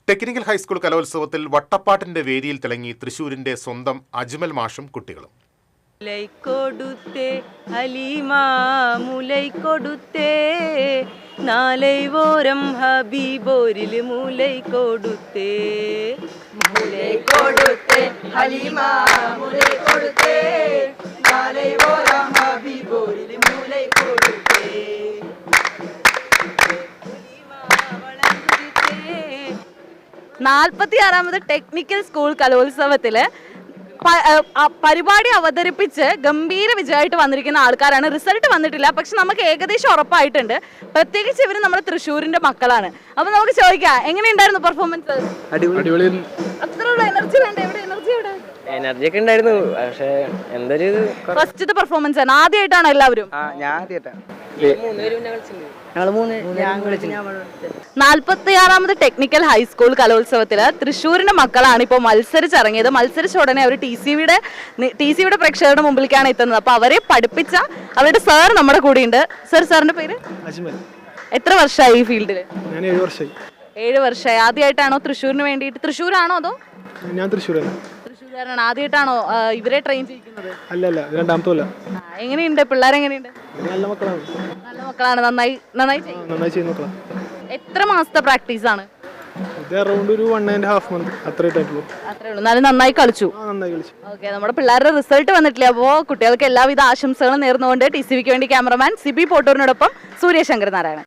Technical high school കലോത്സവത്തിൽ വട്ടപ്പാട്ടിന്റെ വേദിയിൽ തിളങ്ങി തൃശൂരിന്റെ സ്വന്തം അജ്മൽ മാഷും കുട്ടികളും. മുലൈക്കൊടുത്തേ ഹലീമാ മുലൈക്കൊടുത്തേ നാലൈവോരം ഹബീബോരിൽ മുലൈക്കൊടുത്തേ മുലൈക്കൊടുത്തേ ഹലീമാ മുലൈക്കൊടുത്തേ നാലൈവോരം ഹബീബോരിൽ മുലൈക്കൊടുത്തേ 46ാമത് ടെക്നിക്കൽ സ്കൂൾ കലോത്സവത്തില് പരിപാടി അവതരിപ്പിച്ച് ഗംഭീര വിജയമായിട്ട് വന്നിരിക്കുന്ന ആൾക്കാരാണ്. റിസൾട്ട് വന്നിട്ടില്ല, പക്ഷെ നമുക്ക് ഏകദേശം ഉറപ്പായിട്ടുണ്ട്. പ്രത്യേകിച്ച് ഇവര് നമ്മുടെ തൃശ്ശൂരിന്റെ മക്കളാണ്. അപ്പൊ നമുക്ക് ചോദിക്കാം, എങ്ങനെയുണ്ടായിരുന്നു പെർഫോമൻസ്? അത്രയുള്ള എനർജി വേണ്ട? എവിടെ എനർജി? എവിടെ എനർജി ഒക്കെ ഉണ്ടായിരുന്നു, പക്ഷെ എന്തൊരു ഫസ്റ്റത്തെ പെർഫോമൻസ് ആണ്. ആദ്യമായിട്ടാണോ എല്ലാവരും? 46ാമത് ടെക്നിക്കൽ ഹൈസ്കൂൾ കലോത്സവത്തില് തൃശ്ശൂരിന്റെ മക്കളാണ് ഇപ്പോൾ മത്സരിച്ചിറങ്ങിയത്. മത്സരിച്ച ഉടനെ അവർ ടി സിയുടെ പ്രേക്ഷകരുടെ മുമ്പിലേക്കാണ് എത്തുന്നത്. അപ്പൊ അവരെ പഠിപ്പിച്ച അവരുടെ സാർ നമ്മുടെ കൂടെ ഉണ്ട്. സാറിന്റെ പേര്? എത്ര വർഷമായി ഈ ഫീൽഡില്? 7 വർഷമായി. ആദ്യമായിട്ടാണോ തൃശ്ശൂരിന് വേണ്ടിയിട്ട്? തൃശ്ശൂരാണോ അതോ? ഞാൻ തൃശ്ശൂരാണ്. തൃശ്ശൂരാണ്. ആദ്യമായിട്ടാണോ ഇവരെ ട്രെയിൻ ചെയ്യിക്കുന്നത്? അല്ലല്ല, രണ്ടാമത്തെ കൊല്ലം. എങ്ങനെയുണ്ട് പിള്ളേരെങ്ങനെയുണ്ട്? നല്ല മക്കളാണ്. നല്ല മക്കളാണ്. നന്നായി ചെയ്യുന്ന മക്കളാണ്. എത്ര മാസത്തെ പ്രാക്ടീസ് ആണ്? ഇത് അറൗണ്ട് ഒരു 1.5 month അത്രേ ഉള്ളൂ. എന്നാലും നന്നായി കളിച്ചു. ഓക്കെ, നമ്മുടെ പിള്ളേരുടെ റിസൾട്ട് വന്നിട്ടില്ല. അപ്പോൾ കുട്ടികൾക്ക് എല്ലാവിധ ആശംസകളും നേർന്നുകൊണ്ട് TCVക്ക് വേണ്ടി ക്യാമറമാൻ സിബി പോട്ടൂരിനോടൊപ്പം സൂര്യശങ്കർ നാരായണൻ.